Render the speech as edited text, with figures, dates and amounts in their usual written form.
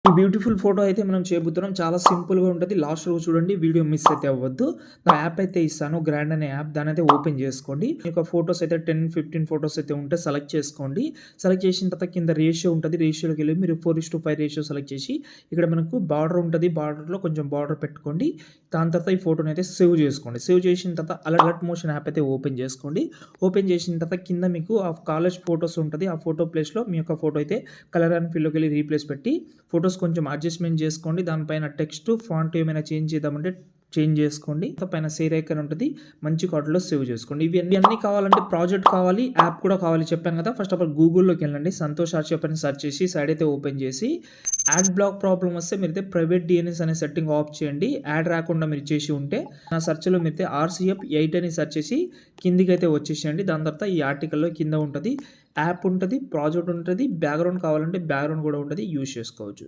ఈ beautiful photo అయితే మనం చేయబోతున్నాం. చాలా సింపుల్‌గా ఉంటది. లాస్ట్ వరకు చూడండి. వీడియో మిస్ అయితే అవ్వద్దు. నా యాప్ అయితే ఇస్తాను. గ్రాండ్ అనే యాప్. దాన్నయితే ఓపెన్ చేసుకోండి. మీకు ఫోటోస్ అయితే 10, 15 ఫోటోస్ అయితే ఉంటే సెలెక్ట్ చేసుకోండి. సెలెక్ట్ చేసిన తర్వాత కింద రేషియో ఉంటది. రేషియోలోకెళ్ళి మీరు 4:5 రేషియో సెలెక్ట్ చేసి ఇక్కడ మనకు బార్డర్ ఉంటది. బార్డర్‌లో కొంచెం బార్డర్ పెట్టుకోండి. దాని తర్వాత ఈ ఫోటోని అయితే సేవ్ చేసుకోండి. సేవ్ చేసిన తర్వాత అలర్ట్ మోషన్ యాప్ అయితే ఓపెన్ చేసుకోండి. ఓపెన్ చేసిన తర్వాత కింద మీకు ఆ కాలేజ్ ఫోటోస్ ఉంటది. ఆ ఫోటో ప్లేస్‌లో మీ యొక్క ఫోటో అయితే కలర్ అండ్ ఫిల్‌లోకెళ్ళి రీప్లేస్ పెట్టి ఫోటోస్ కొంచెం అడ్జస్ట్‌మెంట్ చేసుకోండి. దానిపైన టెక్స్ట్, ఫాంట్ ఏమైనా చేంజ్ చేద్దామంటే చేంజ్ చేసుకోండి. పైన సేవ్ ఐకాన్ ఉంటది. మంచి కార్డ్‌లో సేవ్ చేసుకోండి. ఇవన్నీ కావాలంటే ప్రాజెక్ట్ కావాలి, యాప్ కూడా కావాలి చెప్పాను కదా! ఫస్ట్ ఆఫ్ ఆల్ గూగుల్‌లోకి వెళ్ళండి. సంతోష్ ఆర్చిప్ అని సెర్చ్ చేసి సైడ్ అయితే ఓపెన్ చేసి యాడ్ బ్లాక్ ప్రాబ్లమ్ వస్తే మీరైతే ప్రైవేట్ డీఎన్ఎస్ అనే సెట్టింగ్ ఆఫ్ చేయండి. యాడ్ రాకుండా మీరు చేసి ఉంటే నా సెర్చ్‌లో మీరైతే ఆర్‌సీఎఫ్ 8 అని సెర్చ్ చేసి కిందికైతే వచ్చేసేయండి. దాని తర్వాత ఈ ఆర్టికల్‌లో కింద ఉంటది. యాప్ ఉంటది, ప్రాజెక్ట్ ఉంటది, బ్యాక్‌గ్రౌండ్ కావాలంటే బ్యాక్‌గ్రౌండ్ కూడా ఉంటది. యూజ్ చేసుకోవచ్చు.